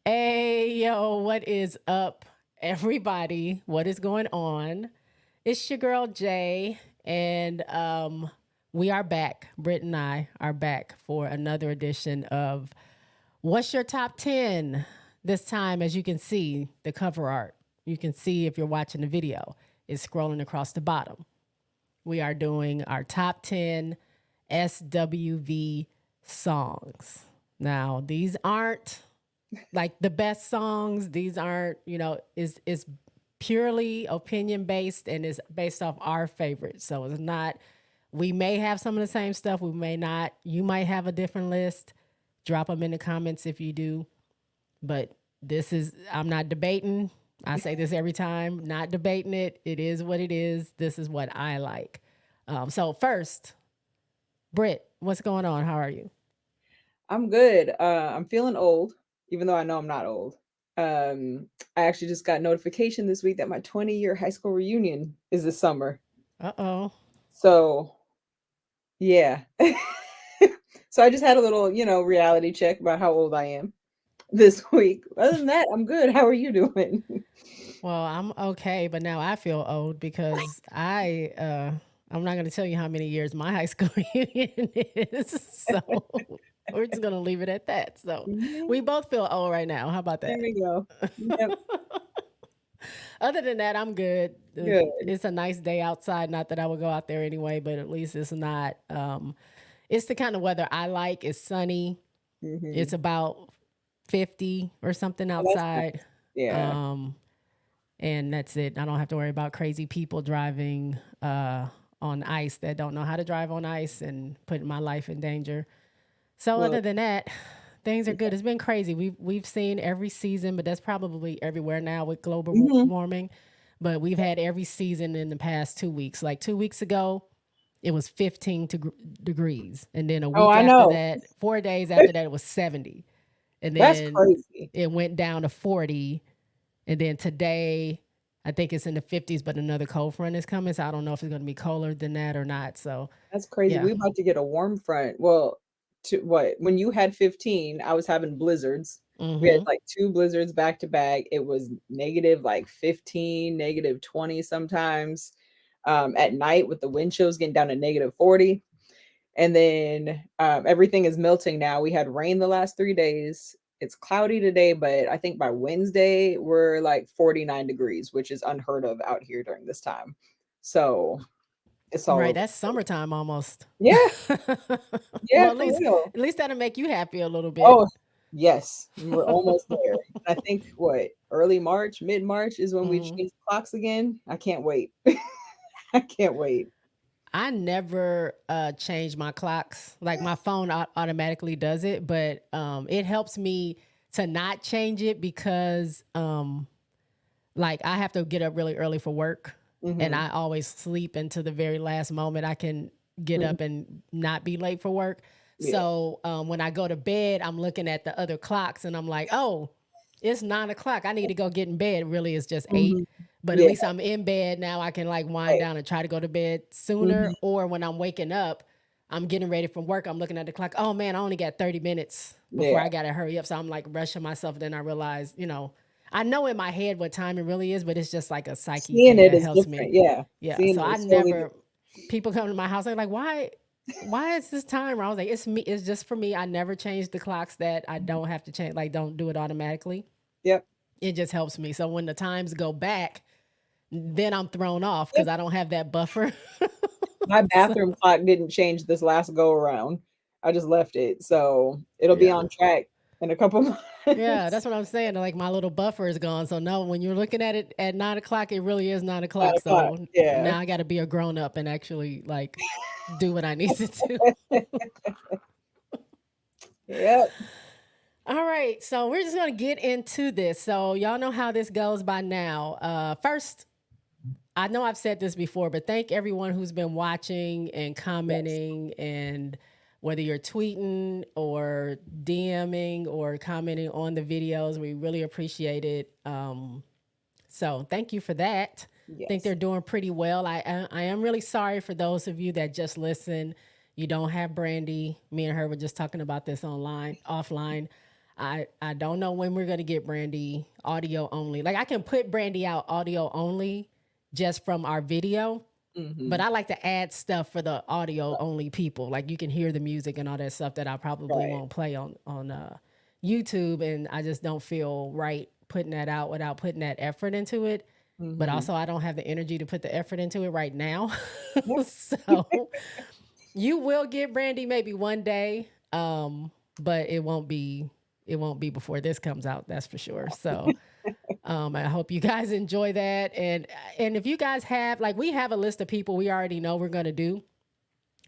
Hey, yo, what is up, everybody? What is going on? It's your girl Jay, and we are back. Britt and I are back for another edition of What's Your Top 10? This time, as you can see, the cover art. You can see if you're watching the video, it's scrolling across the bottom. We are doing our top 10 SWV songs. Now, these aren't like the best songs. These aren't, is purely opinion based and is based off our favorites. So it's not, we may have some of the same stuff, we may not. You might have a different list. Drop them in the comments if you do. But this is, I'm not debating. I say this every time, not debating it. It is what it is. This is what I like. So first, Britt, what's going on? How are you? I'm good. I'm feeling old, even though I know I'm not old. I actually just got notification this week that my 20-year high school reunion is this summer. Uh oh. So, yeah. So I just had a little, reality check about how old I am this week. Other than that, I'm good. How are you doing? Well, I'm okay, but now I feel old because I'm not going to tell you how many years my high school reunion is. So we're just going to leave it at that. So Yeah, we both feel old right now. How about there that? we go. Yep, Other than that, I'm good. good. It's a nice day outside. Not that I would go out there anyway, but at least it's not. It's the kind of weather I like. It's sunny. It's Hmm. about 50 or something Oh, that's outside. nice. Yeah. Um, and that's it. I don't have to worry about crazy people driving on ice that don't know how to drive on ice and putting my life in danger. So Well, other than that, things are yeah. good. It's been crazy. We've seen every season, but that's probably everywhere now with global Hmm. warming. But we've had every season in the past 2 weeks. Like 2 weeks ago, it was 15 degrees, and then a Oh, week I after know. that, 4 days after that, it was 70, and That's then crazy. it went down to 40, and then today, I think it's in the 50s, but another cold front is coming. So I don't know if it's going to be colder than that or not. So, That's crazy. yeah. We about to get a warm front. Well, to what? When you had 15, I was having blizzards. We had Mm-hmm. like two blizzards back to back. It was negative like 15, negative 20 sometimes. At night with the wind chills getting down to negative 40. And then everything is melting now. We had rain the last 3 days. It's cloudy today, but I think by Wednesday we're like 49 degrees, which is unheard of out here during this time. So it's all Right. over. That's summertime almost. Yeah, yeah, Well, for real. at least that'll make you happy a little bit. Oh, yes, we're almost there. I think what, early March, mid-March is when we Mhm. change clocks again. I can't wait. I can't wait. I never change my clocks. Like my phone automatically does it, but it helps me to not change it because like I have to get up really early for work, and Mhm, I always sleep until the very last moment I can get mhm. up and not be late for work. Yeah. So when I go to bed, I'm looking at the other clocks and I'm like, oh, it's 9 o'clock. I need to go get in bed. Really, it's just eight. Mhm. But at Yeah, least I'm in bed now. I can like wind right. down and try to go to bed sooner. Mhm. Or when I'm waking up, I'm getting ready for work. I'm looking at the clock. Oh man, I only got 30 minutes before Yeah. I got to hurry up. So I'm like rushing myself. Then I realize, I know in my head what time it really is, but it's just like a psyche Seeing thing it that is helps me. different, yeah. Yeah. Seeing So it I is totally different. never, people come to my house, they're like, why is this time wrong? I was like, it's me. It's just for me. I never change the clocks that I don't have to change, like, don't do it automatically. Yep. It just helps me. So when the times go back, then I'm thrown off Yep. because I don't have that buffer. My So, bathroom clock didn't change this last go around. I just left it, so it'll be yeah. on track in a couple Yeah, months. that's what I'm saying. Like my little buffer is gone. So no, when you're looking at it at 9 o'clock, it really is 9 o'clock. 9 o'clock. So Yeah. now I got to be a grown up and actually like do what I need to do. Yep. All right, so we're just gonna get into this. So y'all know how this goes by now. First, I know I've said this before, but thank everyone who's been watching and Yes. commenting, and whether you're tweeting or DMing or commenting on the videos, we really appreciate it. So thank you for that. I think Yes. they're doing pretty well. I am really sorry for those of you that just listen. You don't have Brandy. Me and her were just talking about this offline. I don't know when we're gonna get Brandy audio only. Like I can put Brandy out audio only just from our video, but Mm-hmm. I like to add stuff for the audio only people. Like you can hear the music and all that stuff that I probably Right. won't play on YouTube, and I just don't feel right putting that out without putting that effort into it. But Mm-hmm. also, I don't have the energy to put the effort into it right now. Yep. So you will get Brandy maybe one day, but it won't be before this comes out. That's for sure. So I hope you guys enjoy that. And if you guys have, like, we have a list of people we already know we're gonna do.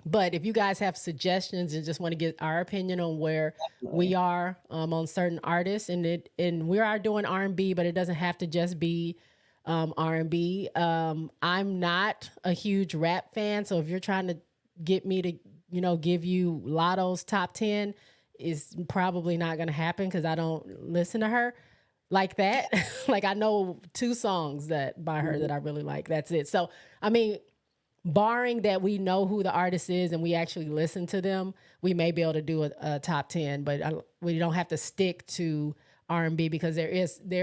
But if you guys have suggestions and just want to get our opinion on where we Definitely. are on certain artists, and we are doing R&B, but it doesn't have to just be R&B. I'm not a huge rap fan, so if you're trying to get me to give you Lotto's top 10, is probably not going to happen because I don't listen to her like that. Like I know two songs that by her Mhm. that I really like. That's it. So I mean, barring that we know who the artist is and we actually listen to them, we may be able to do a top 10, but we don't have to stick to R&B because there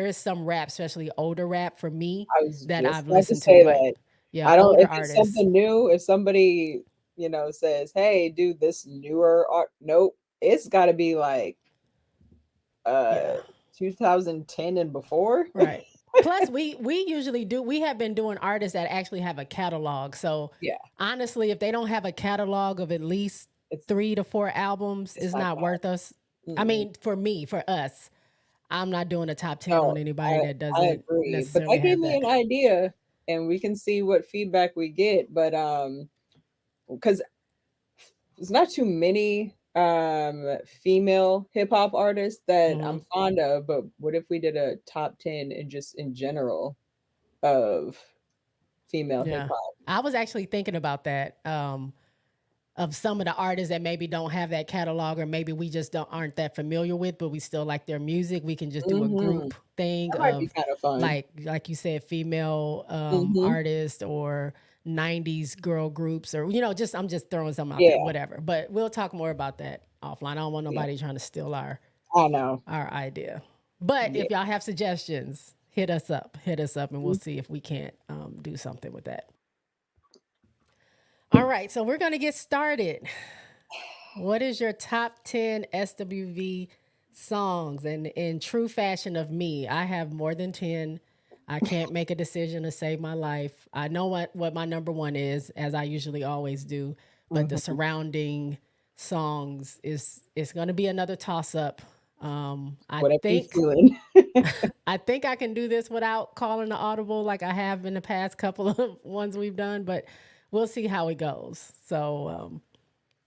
is some rap, especially older rap for me, I was that just I've about to listened to. say Like, that. yeah, I don't, older if it's artists. something new, if somebody, says, "Hey, do this newer art," nope, it's got to be like uh Yeah, 2010 and before. right. Plus, we usually do. We have been doing artists that actually have a catalog. So Yeah, honestly, if they don't have a catalog of at least it's 3 to 4 albums, it's it's not not gonna worth us. I happen. Mm-mm. mean, for us, I'm not doing a top 10 No, on anybody I that I doesn't agree, but necessarily that gave have me that. an idea, and we can see what feedback we get. But because there's not too many female hip hop artists that Hmm. I'm fond of. But what if we did a top 10 and just in general of female hip Yeah. hop? I was actually thinking about that. Of some of the artists that maybe don't have that catalog or maybe we just don't aren't that familiar with, but we still like their music. We can just do a Hmm. group thing That might be of kind of fun. like you said, female Hmm. artists or 90s girl groups or just I'm just throwing something out there, Yeah, whatever. But we'll talk more about that offline. I don't want yeah, nobody trying to steal I know. our idea. But Yeah. if y'all have suggestions, hit us up. Hit us up and we'll see if we can't do something with that. All right, so we're going to get started. What is your top 10 SWV songs? And in true fashion of me, I have more than 10. I can't make a decision to save my life. I know what my number one is, as I usually always do, but the Hmm. surrounding songs is it's going to be another toss up. I Whatever you think feeling. I think I can do this without calling the audible like I have in the past couple of ones we've done, but we'll see how it goes. So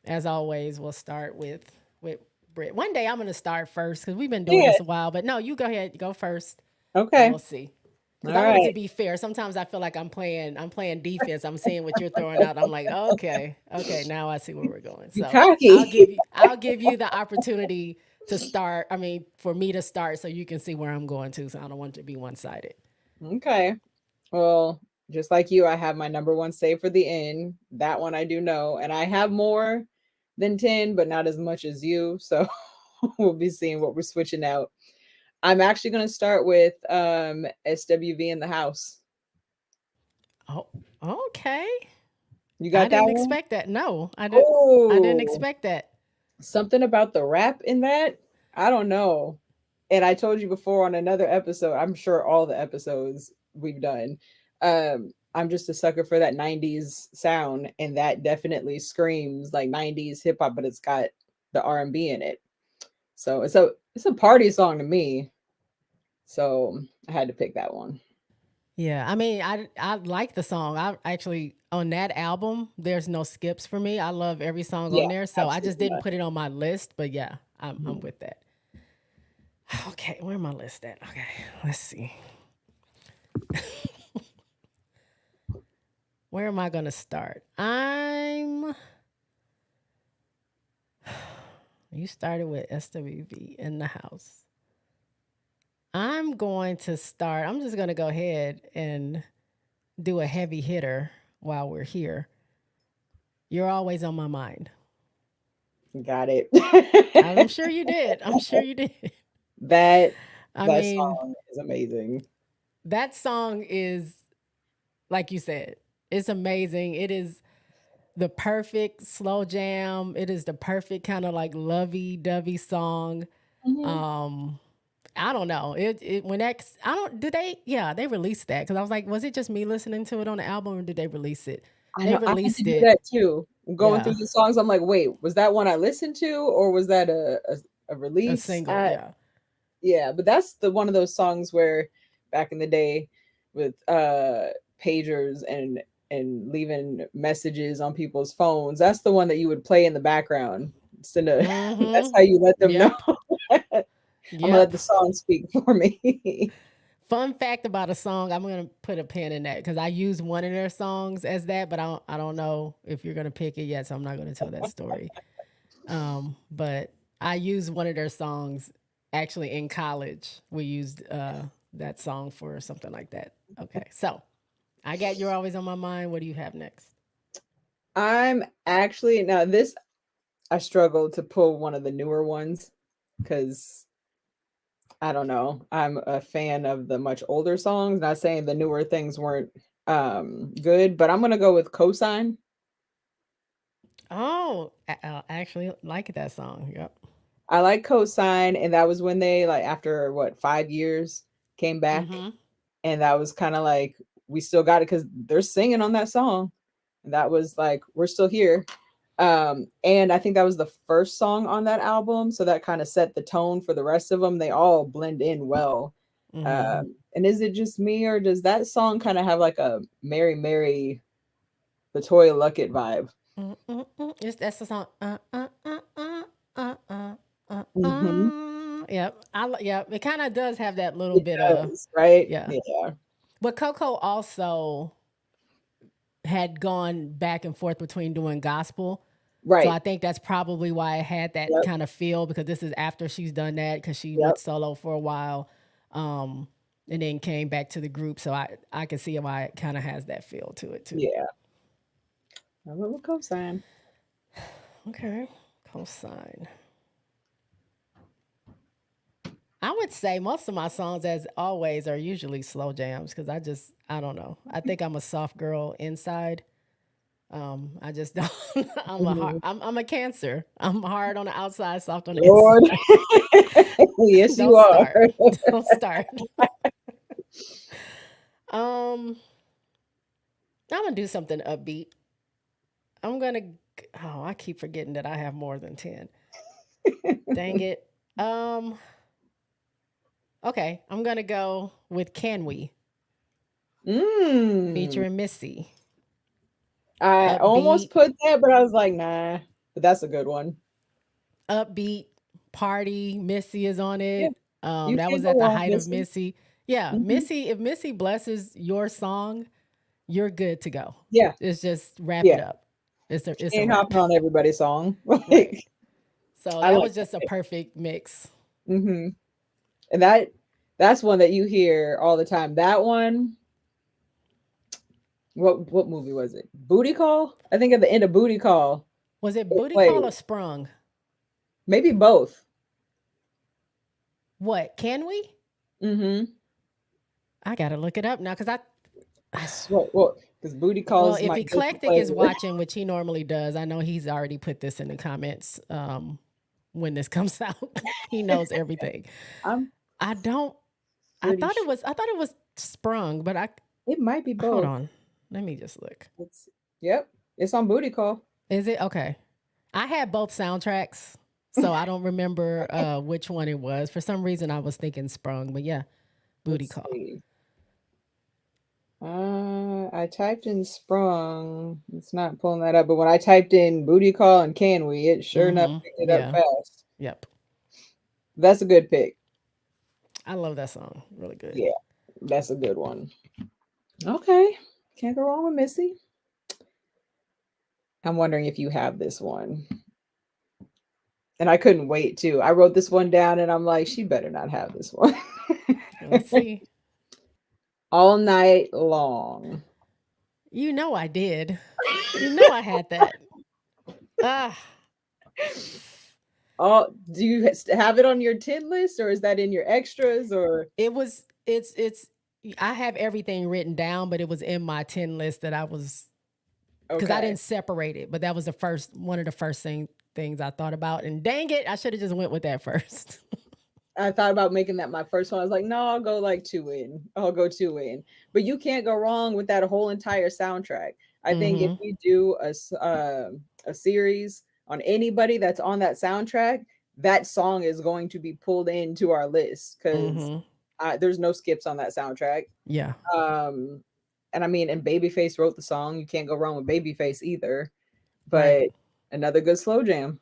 as always, we'll start with Britt. One day I'm gonna start first because we've been doing Yeah. this a while. But no, you go ahead, go first, and Okay. we'll see. All Because I want it to right. be fair. Sometimes I feel like I'm playing defense. I'm seeing what you're throwing out. I'm like, okay, okay, now I see where we're going. You So I'll cocky. give you I'll give you the opportunity to start. I mean, for me to start, so you can see where I'm going to. So I don't want it to be one sided. Okay. Well, just like you, I have my number one save for the end. That one I do know. And I have more than 10, but not as much as you. So we'll be seeing what we're switching out. I'm actually going to start with SWV in the house. Oh, okay. You I got that didn't one? expect that. No, I didn't. I didn't Oh, expect that. something about the rap in that. I don't know. And I told you before on another episode, I'm sure all the episodes we've done. I'm just a sucker for that 90s sound, and that definitely screams like 90s hip hop, but it's got the R&B in it. So it's a party song to me. So I had to pick that one. Yeah, I mean, I like the song. I actually on that album, there's no skips for me. I love every song on Yeah, there, so I just absolutely didn't not. put it on my list. But yeah, I'm Mhm. with that. Okay, where my list at? Okay, let's see. Where am I gonna start? You started with SWV in the house. I'm going to start. I'm just gonna go ahead and do a heavy hitter while we're here. You're always on my mind. Got it. I'm sure you did. I'm sure you did. That I that mean, song is amazing. that song is, like you said, it's amazing. It is the perfect slow jam. It is the perfect kind of like lovey-dovey song. Mhm. Um, I don't know. It when that I don't did they yeah, they released that because I was like, was it just me listening to it on the album or did they release it? I They know I had to released do it. that too. Going through Yeah. the songs, I'm like, "Wait, was that one I listened to, or was that a A release single, at?" yeah. Yeah, but that's the one of those songs where back in the day with pagers and leaving messages on people's phones, that's the one that you would play in the background. Send a that's Mm-hmm. how you let them know. Yep. I'm gonna let Yep. the song speak for me. Fun fact about a song, I'm gonna put a pin in that because I use one of their songs as that, but I don't know if you're gonna pick it yet, so I'm not gonna tell that story. But I used one of their songs actually in college. We used that song for something like that. Okay, so I got You're Always on My Mind. What do you have next? I'm actually now this I struggle to pull one of the newer ones because I don't know. I'm a fan of the much older songs. Not saying the newer things weren't good, but I'm gonna go with Cosign. Oh, I actually like that song. Yep. I like Cosign, and that was when they like after what 5 years came back, Mm-hmm. and that was kind of like we still got it because they're singing on that song. And that was like we're still here. And I think that was the first song on that album, so that kind of set the tone for the rest of them. They all blend in well. Mm-hmm. And is it just me, or does that song kind of have like a Mary Mary Latoya Luckett vibe? It's that's the song. Hmm. Yep. Yep. It kind of does have that little It bit of does, right? yeah. Yeah, But Coco also had gone back and forth between doing gospel. So I right. think that's probably why it had that Yep, kind of feel because this is after she's done that because she yep, went solo for a while, um, and then came back to the group. So I can see why it kind of has that feel to it too. yeah. I love a cosign. Okay, cosign. I would say most of my songs, as always, are usually slow jams because I don't know. I think I'm a soft girl inside. I just don't. Mhm. I'm a Cancer. I'm hard on the outside, soft on the Lord, inside. yes, you Don't are. start. Don't start. Um, I'm gonna do something upbeat. I'm gonna. Oh, I keep forgetting that I have more than 10. Dang it. Um. Okay, I'm gonna go with "Can We" Mm. featuring Missy. I almost Upbeat, put that, but I was like, nah. But that's a good one. upbeat party. Missy is on Yeah, it. you That can't was go at the wrong with height of Missy. Missy. Yeah, Mhm. Missy. If Missy blesses your song, you're good to go. Yeah, It's just wrap it yeah. up. It's She a ain't wrap. hopping on everybody's song. Right. Like, So I that like was just a that. perfect mix. Hmm. And that's one that you hear all the time. That one, what movie was it? Booty Call? I think at the end of Booty Call, Was it it booty played. call or sprung? Maybe both. What can we? Hmm. I gotta look it up now because I. I swear, well, because Booty Call Well, is if my guilty Eclectic is pleasure. watching, which he normally does, I know he's already put this in the comments when this comes out. He knows everything. I'm I don't. I pretty thought it sure was. I thought it was sprung, but I. it might be Hold both. on. Let me just look. It's Yep, it's on Booty Call. Is it okay? I had both soundtracks, so I don't remember which one it was. For some reason, I was thinking sprung, but yeah, booty Let's call. see. I typed in sprung. It's not pulling that up, but when I typed in booty call and can we, it sure enough Mm-hmm. picked it up Yeah. fast. Yep. That's a good pick. I love that song. Really good. Yeah, that's a good one. Okay, can't go wrong with Missy. I'm wondering if you have this one. And I couldn't wait too. I wrote this one down and I'm like, she better not have this one. Let's see. All night long. You know I did. You know I had that. Ah, Oh, do you have it on your 10 list, or is that in your extras, or It was it's I have everything written down, but it was in my 10 list that I was because I okay? didn't separate it, but that was the first one of the first things I thought about. And dang it, I should have just went with that first. I thought about making that my first one. I was like, no, I'll go like two in. I'll go two in. But you can't go wrong with that whole entire soundtrack. I think if Mm-hmm. we do a series on anybody that's on that soundtrack, that song is going to be pulled into our list because Mm-hmm. there's no skips on that soundtrack. Yeah. Um, and I mean, and Babyface wrote the song. You can't go wrong with Babyface either. Right. But another good slow jam.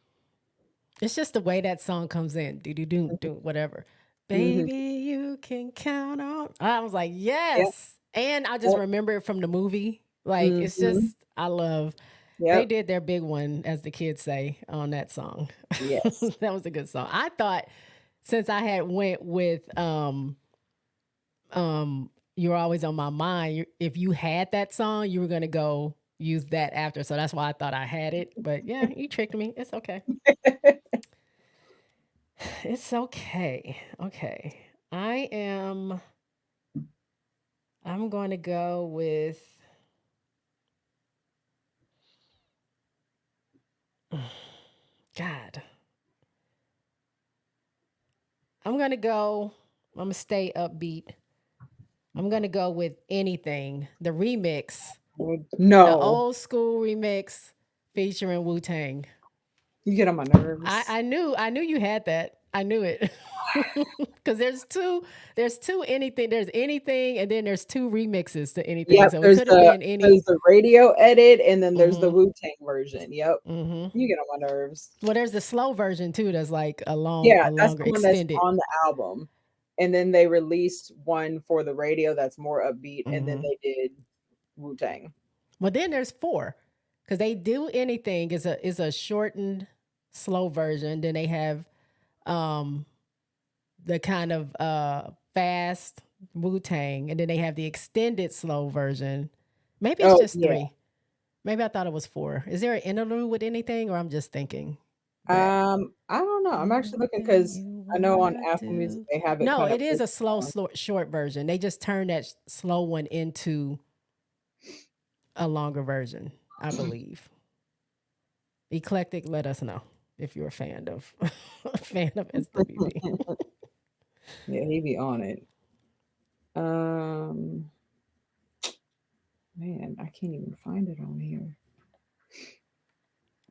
It's just the way that song comes in. Do do do do whatever. Mm-hmm. Baby, you can count on. I was like, Yep. yes. And I just Yep. remember it from the movie. Like it's Mm-hmm. just I love they Yep. did their big one, as the kids say, on that song. Yes. That was a good song. I thought since I had went with You're Always on My Mind, if you had that song, you were gonna go use that after. So that's why I thought I had it. But yeah, you tricked me. It's okay. It's okay. Okay. I am I'm going to go with God. I'm going to go I'm going to stay upbeat. I'm going to go with Anything, the remix, the No, old school remix featuring Wu-Tang. you get on my nerves. I knew you had that. I knew it. Cuz there's two Anything, there's Anything and then there's two remixes to Anything. Yep, So it could have been there's any the radio edit, and then there's the Mhm. Wu-Tang version. Yep, Mhm. you get on my nerves. Well, there's the slow version too that's like Yeah, a that's longer the one that's extended. on the album, and then they released one for the radio that's more upbeat, and then Mhm. they did Wu-Tang. Well, then there's four, because they do Anything is a shortened slow version. Then they have um the kind of fast Wu Tang, and then they have the extended slow version. Maybe it's Oh just yeah. three. Maybe I thought it was four. Is there an interlude with Anything, or I'm just thinking that I don't know. I'm actually looking anything because you I know on wanna Apple Music do? they have it No, kind of it is broken a slow, down. short version. They just turned that slow one into a longer version, I believe. Eclectic, let us know if you're a fan of a fan of SWV. Yeah, he be on it. Um, Man, I can't even find it on here.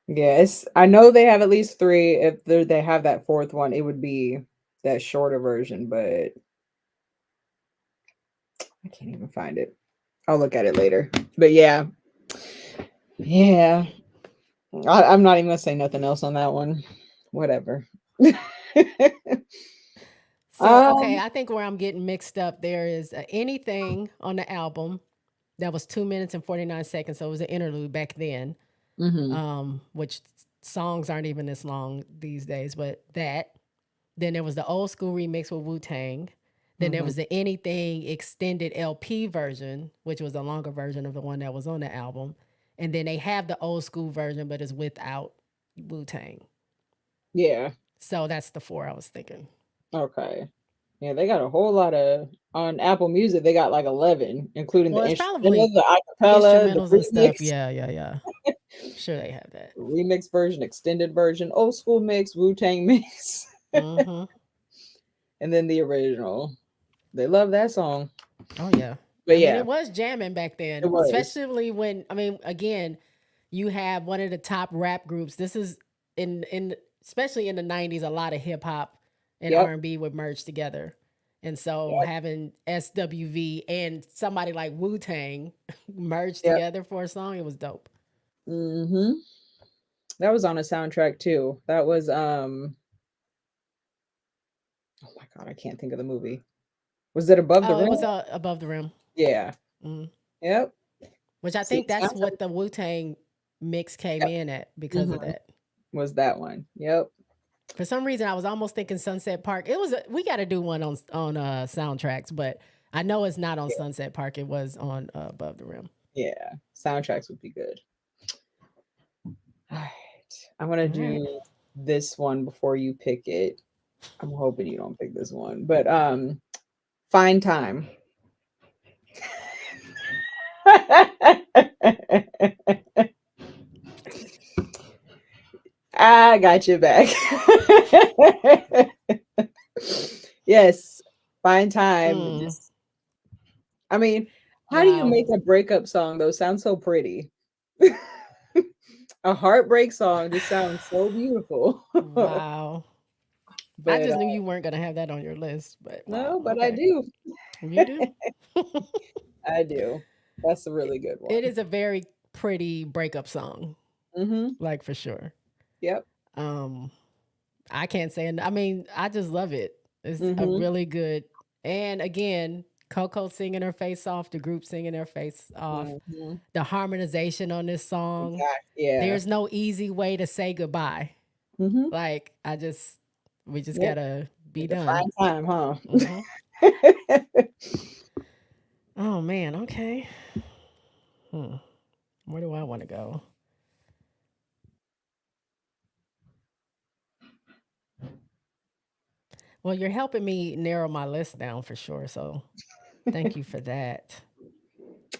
Yes, I know they have at least three. If they have that fourth one, it would be that shorter version, but I can't even find it. I'll look at it later. But yeah, yeah. I'm not even gonna say nothing else on that one. Whatever. So, okay, um. I think where I'm getting mixed up there is Anything on the album that was 2 minutes and 49 seconds. So it was an interlude back then, Mhm. which songs aren't even this long these days, but that. Then there was the old school remix with Wu Tang. Then there Mhm. was the Anything extended LP version, which was a longer version of the one that was on the album. And then they have the old school version, but it's without Wu Tang. Yeah. So that's the four I was thinking. Okay. Yeah, they got a whole lot of on Apple Music. They got like 11, including Well, the it's instrumental, probably the acapella, the instrumentals and stuff. remix. Yeah, yeah, yeah. Sure, they have that. Remix version, extended version, old school mix, Wu Tang mix, Mm-hmm. and then the original. They love that song. Oh yeah. But I mean, yeah, it was jamming back it then, was. especially when I mean, again, you have one of the top rap groups. This is in especially in the '90s, a lot of hip hop and Yep. R&B would merge together, and so Yep. having SWV and somebody like Wu Tang merged Yep. together for a song, it was dope. Hmm. That was on a soundtrack too. That was oh my god, I can't think of the movie. Was it Above the Oh, it Rim? was Above the Rim, Yeah. mm. Yep. Which I See, think that's soundtrack. what the Wu Tang mix came Yep. in at because of Hmm. that. Was that one? Yep. For some reason, I was almost thinking Sunset Park. It was we got to do one on soundtracks, but I know it's not on Yeah. Sunset Park. It was on Above the Rim. Yeah. Soundtracks would be good. All right. I'm gonna All right. do. this one before you pick it. I'm hoping you don't pick this one, but Find Time. I got you back. Yes, Find Time. Hmm. Just, I mean, how do you Wow. make a breakup song though sound so pretty? A heartbreak song just sounds so beautiful. Wow. I But just knew you weren't going to have that on your list, but wow. no, but I Okay. do. You do. I do. That's a really good It one. is a very pretty breakup song, Mm-hmm. like for sure. Yep. Um, I can't say, I mean, I just love it. It's a Mm-hmm. really good, and again, Coco singing her face off, the group singing their face off, Mm-hmm. the harmonization on this song. Exactly. Yeah. There's no easy way to say goodbye. Mm-hmm. Like, we just Yep. gotta be Need to done. find time, huh? Hmm. Oh man, okay. Hmm. Where do I want to go? Well, you're helping me narrow my list down for sure. So thank you for that.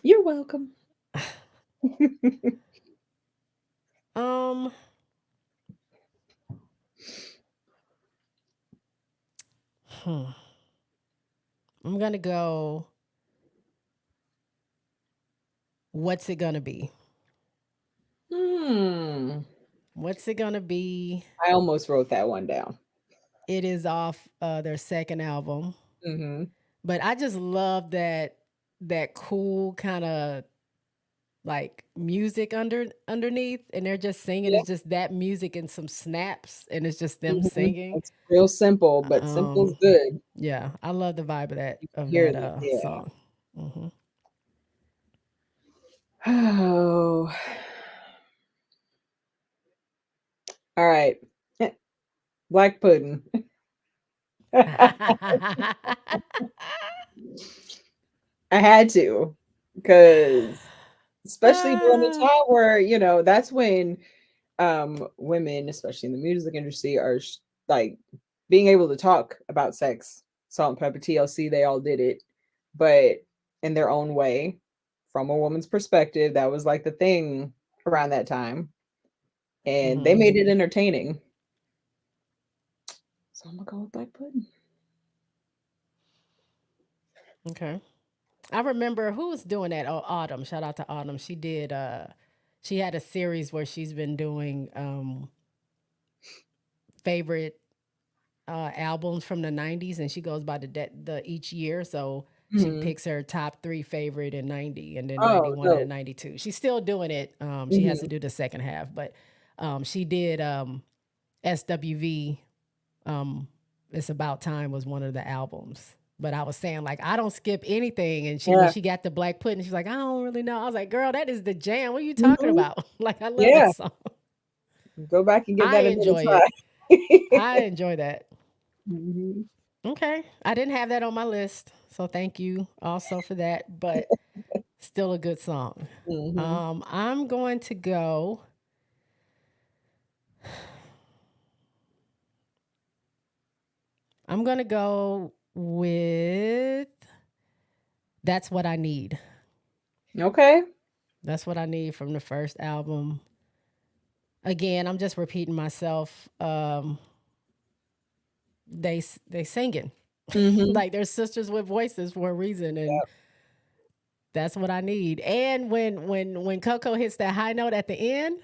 You're welcome. Um, hmm. I'm gonna go. What's it gonna be? Hmm. What's it gonna be? I almost wrote that one down. It is off their second album, Mm-hmm. but I just love that cool kind of like music underneath, and they're just singing. Yep. It's just that music and some snaps, and it's just them Mm-hmm. singing. It's real simple, but simple's Um, good. yeah, I love the vibe of that You can hear that. Yeah. song. Hmm. Oh. All right. Black pudding. I had to, because especially during the Ah, time where, that's when women, especially in the music industry, are like being able to talk about sex. Salt and Pepper, TLC, they all did it, but in their own way, from a woman's perspective. That was like the thing around that time, and they mhm. made it entertaining. So I'm gonna go with Black Pudding. Okay. I remember who was doing that. Oh, Autumn. Shout out to Autumn. She did. She had a series where she's been doing favorite albums from the '90s, and she goes by the each year. So she Mhm. picks her top three favorite in '90, and then Oh, '91 and no. '92. She's still doing it. She has to Mhm. do the second half, but she did SWV. Um, it's About Time was one of the albums. But I was saying, like, I don't skip anything. And when Yeah. she got the black pudding, she's like, I don't really know. I was like, girl, that is the jam. What are you talking Mhm. about? Like, I love Yeah. that song. Go back and give I that another enjoy try. it. I enjoy that. Mhm. Okay. I didn't have that on my list. So thank you also for that. But still a good song. Mhm. I'm going to go. I'm going to go with That's What I Need. Okay. That's What I Need from the first album. Again, I'm just repeating myself. They singing Mhm. like they're sisters with voices for a reason, and that's what I need. And when Coco hits that high note at the end,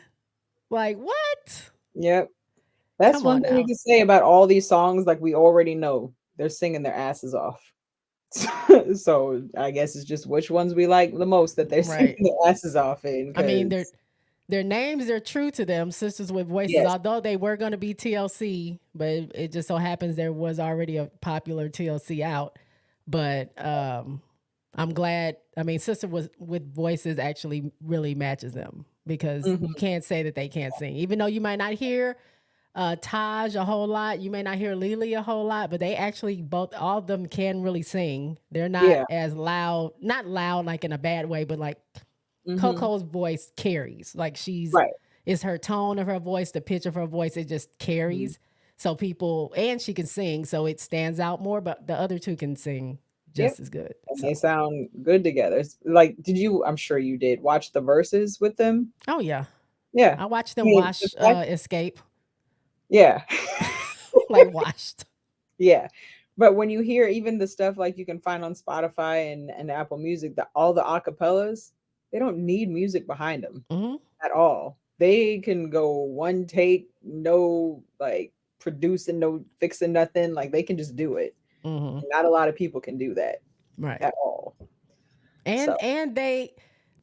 like what? Yep. That's Come one on thing we now, can say about all these songs. Like, we already know they're singing their asses off. So I guess it's just which ones we like the most that they're singing right? their asses off in. I mean, Because their names are true to them, sisters with voices. yes. Although they were going to be TLC, but it just so happens there was already a popular TLC out. But I'm glad. I mean, Sister was with voices actually really matches them because Mhm. you can't say that they can't sing, even though you might not hear Taj a whole lot. You may not hear Lily a whole lot, but they actually both all of them can really sing. They're not Yeah. as loud, not loud like in a bad way, but like Mhm. Coco's voice carries. Like she's Right. It's her tone of her voice, the pitch of her voice. It just Mhm. carries. So people, and she can sing, so it stands out more. But the other two can sing Yep. just as good. And they So, sound good together. Like, did you? I'm sure you did watch the verses with them. oh yeah, Yeah. I watched I them mean, the wash fact, Escape, yeah. like washed. Yeah. But when you hear even the stuff like you can find on Spotify and Apple Music, all the acapellas, they don't need music behind them Hmm. at all. They can go one take, no like producing, no fixing nothing. Like they can just do it. Hmm. And not a lot of people can do that Right. at all. So And they,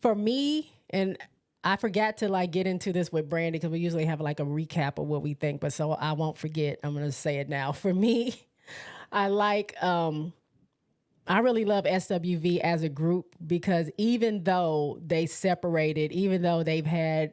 for me, and I forgot to like get into this with Brandy because we usually have like a recap of what we think, but so I won't forget. I'm gonna say it now. For me, I like I really love SWV as a group because even though they separated, even though they've had,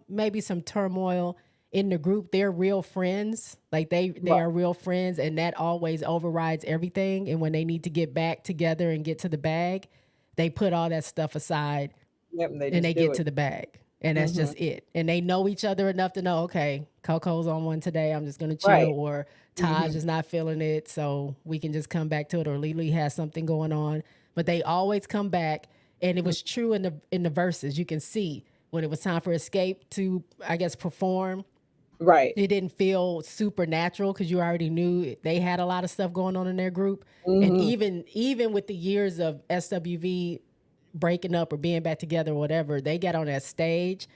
maybe some turmoil in the group, they're real friends. Like they right. are real friends and that always overrides everything. And when they need to get back together and get to the bag, they put all that stuff aside Yep, and they and just they do get it. to the bag. And that's Hmm. just it. And they know each other enough to know, okay, Coco's on one today. I'm just gonna chill, Right. or Hmm. Taj is not feeling it, so we can just come back to it, or Lily has something going on. But they always come back. And it was true in the verses. You can see when it was time for Escape to, I guess, perform. Right. It didn't feel supernatural because you already knew they had a lot of stuff going on in their group. And Hmm. even with the years of SWV breaking up or being back together or whatever, they got on that stage.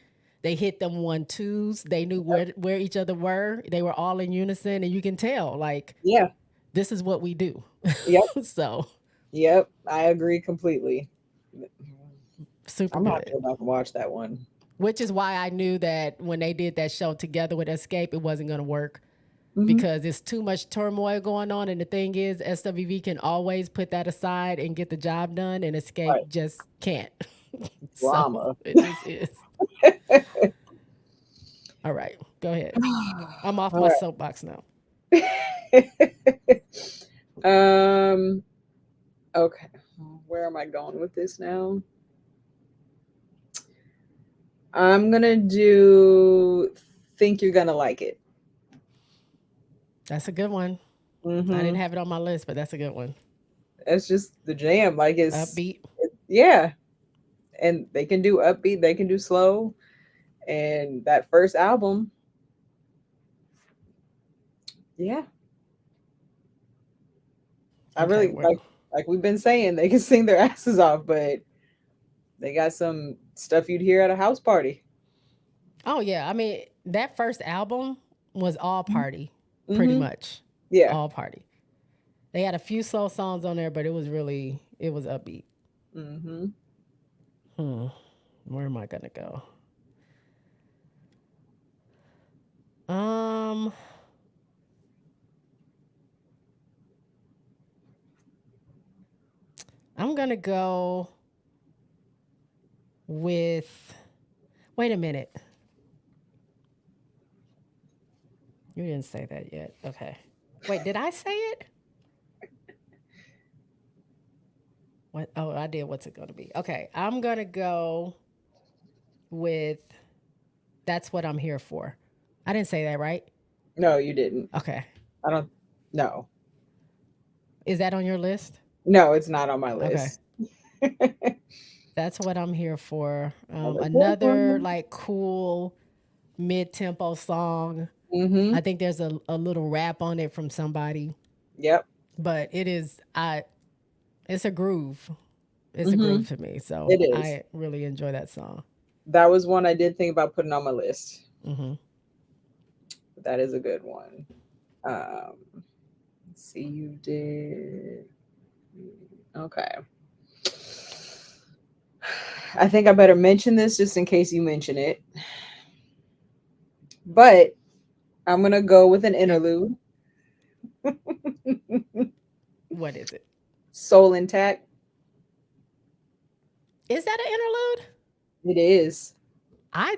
They hit them 1 2s. They knew where each other were. They were all in unison, and you can tell like Yeah. this is what we do. Yep. So Yep. I agree completely. super I'm gonna have to good. go back and watch that one. Which is why I knew that when they did that show together with Escape, it wasn't going to work Hmm. because it's too much turmoil going on. And the thing is, SWV can always put that aside and get the job done, and Right. Escape just can't. So Drama. it just is. All right, go ahead. I'm off my All soapbox now. right. um. Okay. Where am I going with this now? I'm gonna do. Think you're gonna like it. That's a good one. I didn't Hmm. have it on my list, but that's a good one. That's just the jam. Like Upbeat. yeah, and they can do upbeat. They can do slow. And that first album, yeah, I Okay, really well. like we've been saying they can sing their asses off, but they got some stuff you'd hear at a house party. Oh yeah, I mean that first album was all party, pretty Mm-hmm. much, Yeah. all party. They had a few slow songs on there, but it was upbeat. Mm-hmm. Hmm. Where am I gonna go? Um, I'm gonna go with. Wait a minute. You didn't say that yet. Okay. Wait, did I say it? What? Oh, I did. What's it gonna be? Okay, I'm gonna go with. That's what I'm here for. I didn't say that right. No, you didn't. Okay. I don't. No, Is that on your list? no, it's not on my Okay. list. That's what I'm here for. Another good Another one. like cool mid tempo song. Mm-hmm. I think there's a little rap on it from somebody, Yep. but it's a groove. It's a Mm-hmm. groove to me. So It is. I really enjoy that song. That was one I did think about putting on my list. Hmm. But that is a good one. Um, let's see, you did. Okay. I think I better mention this just in case you mention it. But I'm gonna go with an Okay. interlude. What is it? Soul Intact. Is that an interlude? It is. I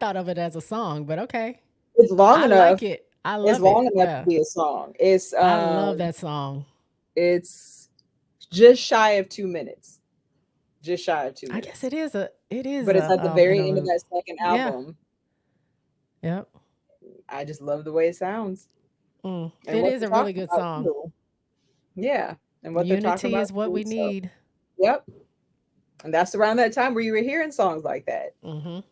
thought of it as a song, but okay. It's long I enough. like it. I It's love long it. enough to Yeah. be a song. It's I love that song. it's just shy of 2 minutes. Just shy of two I guess minutes. it is But it's a at the very end of interlude. that second Yeah. album. Yep. I just love the way it sounds and It what is they're a really talking good about song. too. Yeah, and what they're talking Unity about is what too. we So, need. yep. And that's around that time where you were hearing songs like that. Mm-hmm. Oh,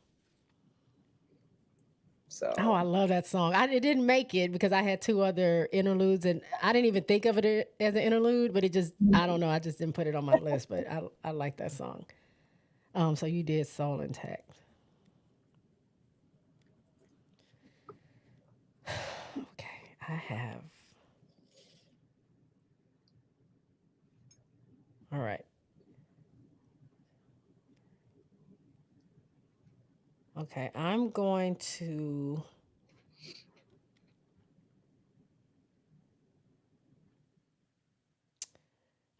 So, I love that song. It didn't make it because I had two other interludes, and I didn't even think of it as an interlude. But it just, I don't know. I just didn't put it on my list. But I like that song. So you did Soul Intact. Okay, I have. All right. Okay,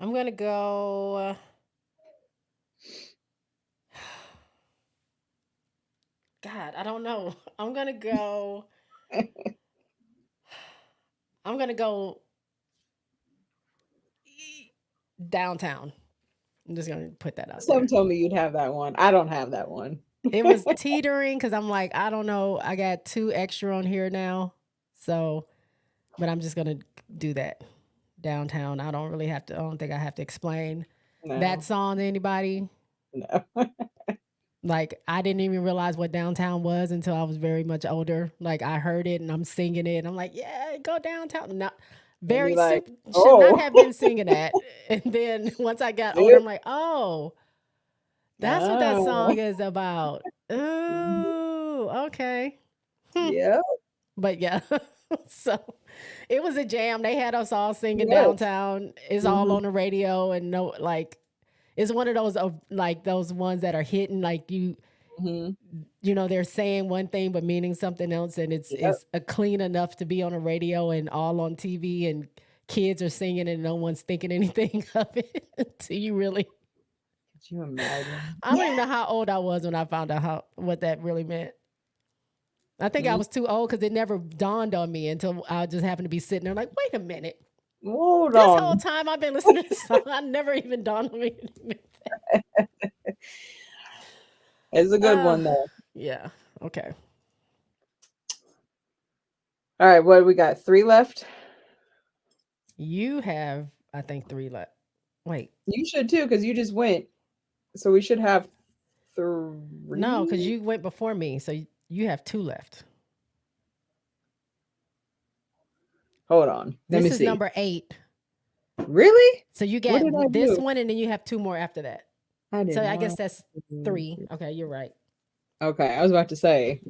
I'm gonna go. God, I don't know. I'm gonna go downtown. I'm just gonna put that out some there. told me you'd have that one. I don't have that one. It was teetering because I'm like, I don't know. I got two extra on here now. So, but I'm just going to do that downtown. I don't think I have to explain that No, song to anybody. no. Like, I didn't even realize what downtown was until I was very much older. Like, I heard it and I'm singing it. And I'm like, yeah, go downtown. Not And you're very like, simple. Should not oh, have been singing that. And then once I got older, yep. I'm like, oh, that's what that Oh, song is about. Oh, okay. Hmm. yep. But yeah, so it was a jam. They had us all singing Yes. downtown. It's all Hmm. on the radio, and no, like it's one of those like those ones that are hidden. Like Hmm. they're saying one thing but meaning something else, and it's Yep. it's a clean enough to be on the radio and all on TV, and kids are singing, and no one's thinking anything of it. So you really, Could you imagine? I don't even know how old I was when I found out what that really meant. I think I Mm. was too old because it never dawned on me until I just happened to be sitting there like, wait a minute. Hold This whole on. time I've been listening to this song, I never even dawned on me. It's a good uh, one though. yeah. Okay. All right, what we got? Three left. You have, I think, three left. Wait, You should too, because you just went. So we should have no, because three. you went before me, so you have two left. Hold on. Let This me is see. number 8. Really? So you What got did I this do? one, and then you have two more after that. I did So I guess one. that's Two, 3. three. Okay, you're right. Okay, I was about to say.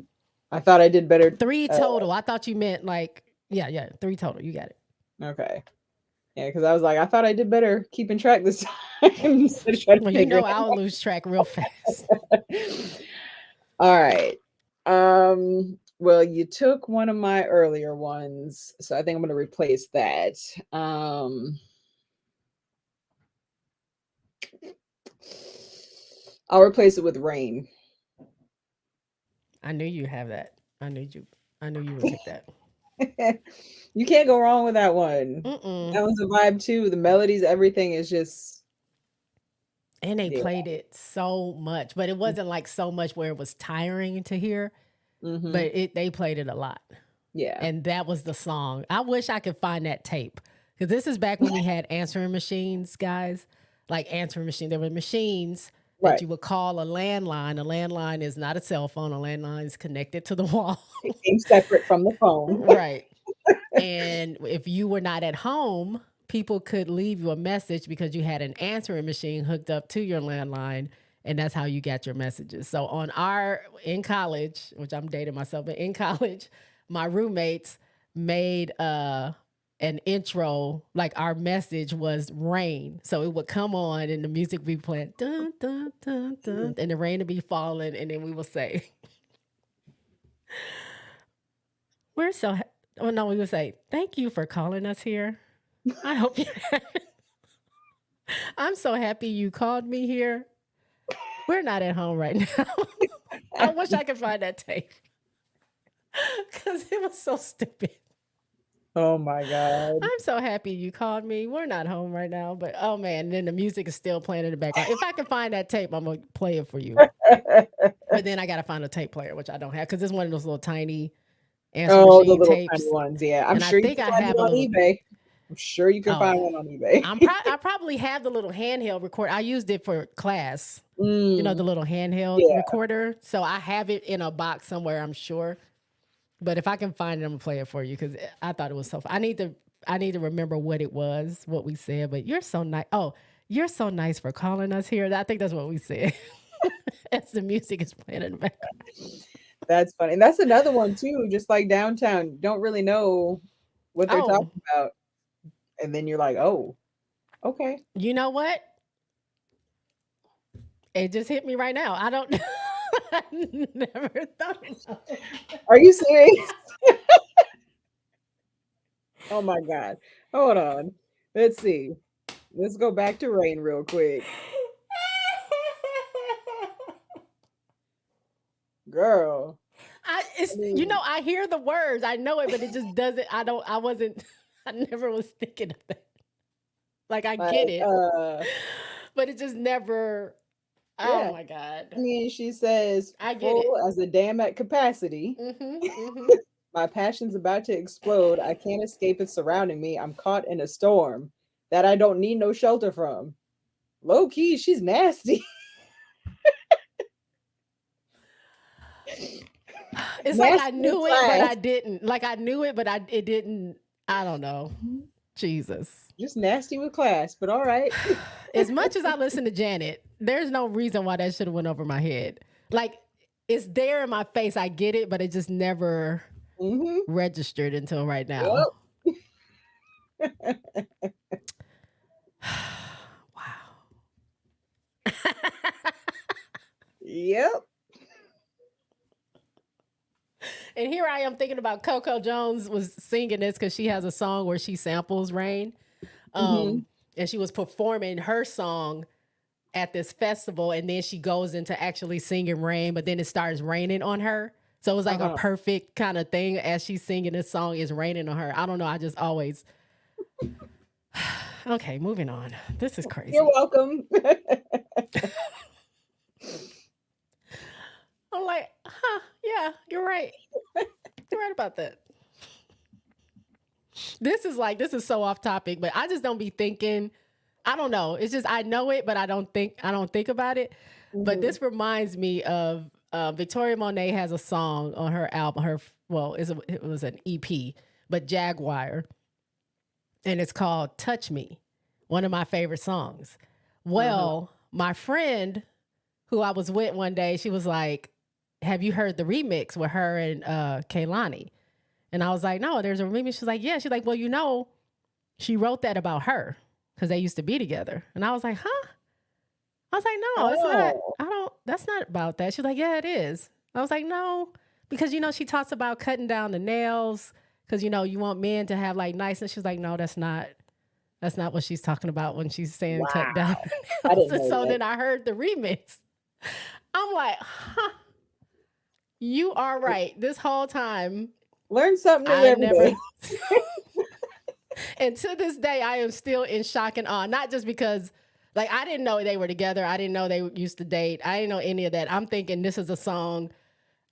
I thought I did better. 3 Uh, total. I thought you meant like, yeah, 3 total. You got it. okay. Yeah, because I was like, I thought I did better keeping track this time instead of trying to Well, figure I'll lose track real fast. it out. All right. Well, you took one of my earlier ones, so I think I'm gonna replace that. I'll replace it with rain. I knew you have that. I knew you. I knew you would pick that. You can't go wrong with that one. Mm-mm. That one's a vibe too. The melodies, everything is just And they yeah. played it so much, but it wasn't like so much where it was tiring to hear. Mm-hmm. But they played it a lot, Yeah. and that was the song. I wish I could find that tape because this is back when we had answering machines, guys. Like answering machine, there were machines that Right. you would call a landline. A landline is not a cell phone. A landline is connected to the wall, It came separate from the phone. right? And if you were not at home, people could leave you a message because you had an answering machine hooked up to your landline. And that's how you got your messages. So in college, which I'm dating myself, but in college, my roommates made an intro, like our message was rain. So it would come on and the music would be playing dun dun dun dun and the rain would be falling and then we would say, we're so oh no, we would say, thank you for calling us here. I hope you I'm so happy you called me here. We're not at home right now. I wish I could find that tape because it was so stupid. Oh my God. I'm so happy you called me. We're not home right now, but oh man, then the music is still playing in the background. If I can find that tape, I'm gonna play it for you. But then I gotta find a tape player, which I don't have because it's one of those little tiny answer Oh, the machine little tiny tapes. ones. Yeah. I'm And I sure you think can I find have them a on little. eBay. I'm sure you can Oh, find one on eBay. I probably have the little handheld recorder. I used it for class. You know, the Mm, little handheld yeah. recorder. So I have it in a box somewhere, I'm sure. But if I can find it, I'm gonna play it for you because I thought it was so fun. I need to remember what it was, what we said. But you're so nice. Oh, you're so nice for calling us here. I think that's what we said. As the music is playing in the background. That's funny. And that's another one too, just like downtown. Don't really know what they're Oh, talking about. And then you're like, oh, okay. you know what? It just hit me right now. I don't. I never thought about it. Are you serious? Oh my God. Hold on. Let's see. Let's go back to rain real quick. Girl. I You know, mean, I hear the words, I know it, but it just doesn't. I wasn't. I never was thinking of that. Like I like, get it, but it just never. Oh yeah. my god, I mean, she says, I get full it. as a dam at capacity. Mm-hmm. My passion's about to explode. I can't escape it surrounding me. I'm caught in a storm that I don't need no shelter from. Low key, she's nasty. It's like I Nasty with knew it, but class. I didn't. Like I knew it, but it didn't. I don't know. Jesus. Just nasty with class, but all right. As much as I listen to Janet, there's no reason why that should have went over my head. Like it's there in my face. I get it, but it just never Mm-hmm. registered until right now. Yep. Wow. Yep. And here I am thinking about Coco Jones was singing this because she has a song where she samples rain. Mm-hmm. And she was performing her song at this festival, and then she goes into actually singing rain, but then it starts raining on her. So it was like a Uh-huh. perfect kind of thing as she's singing this song is raining on her. I don't know. I just always okay, moving on. This is You're crazy. welcome. I'm like, yeah, you're right. You're right about that. This is so off topic, but I just don't be thinking. I don't know. It's just I know it, but I don't think about it. But Mm-hmm. this reminds me of Victoria Monet has a song on her album. It was an EP, but Jaguar, and it's called "Touch Me," one of my favorite songs. Uh-huh. Well, my friend who I was with one day, she was like, "Have you heard the remix with her and Kaylani?" And I was like, "No, there's a remix." She's like, "Yeah." She's like, "Well, you know, she wrote that about her because they used to be together." And I was like, "Huh?" I was like, "No, it's not. Oh. I don't. That's not about that." She's like, "Yeah, it is." I was like, "No," because you know she talks about cutting down the nails because you know you want men to have like nice. And she's like, "No, that's not. That's not what she's talking about when she's saying cut down Wow. the I nails." didn't And know so that. then I heard the remix. I'm like, "Huh? You are right. This whole time Learn something new I every never." day. And to this day, I am still in shock and awe. Not just because, like, I didn't know they were together. I didn't know they used to date. I didn't know any of that. I'm thinking this is a song.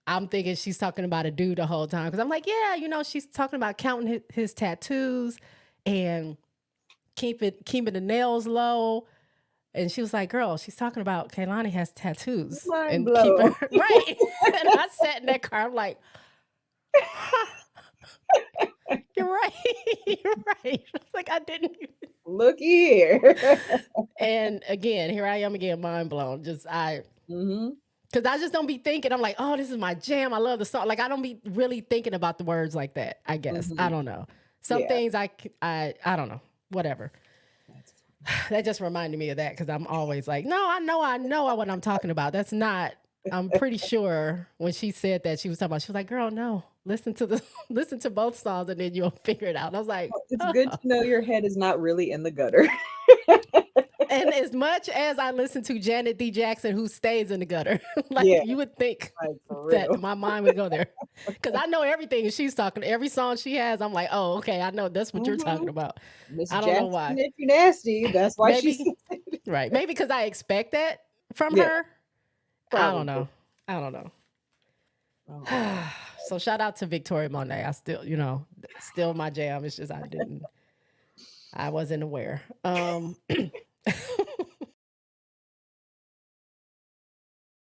I'm thinking she's talking about a dude the whole time. Because I'm like, yeah, you know, she's talking about counting his tattoos and keeping the nails low. And she was like, girl, she's talking about Kaylani has tattoos Mind and keeping blown. her right. And I sat in that car. I'm like, huh, you're right. You're right. It's like I didn't even Looky here. and again, here I am again, mind blown. Just I, Mm-hmm. because I just don't be thinking. I'm like, oh, this is my jam. I love the song. Like I don't be really thinking about the words like that. I guess I Mm-hmm. don't know. Some Yeah. things I don't know. Whatever. That's That just reminded me of that because I'm always like, no, I know what I'm talking about. That's not. I'm pretty sure when she said that she was talking about. She was like, girl, no, listen to the listen to both songs and then you'll figure it out. And I was like, It's oh. good to know your head is not really in the gutter. And as much as I listen to Janet D. Jackson, who stays in the gutter, like Yeah, you would think like for that real. my mind would go there. Because I know everything she's talking, every song she has, I'm like, oh, okay, I know that's what you're talking about. Miss I don't know Jackson, why. if you nasty, that's why she's Maybe, right. Maybe because I expect that from yeah, her. I don't probably. know. I don't know. Oh my So shout out to Victoria Monet. I still, still my jam. It's just I wasn't aware.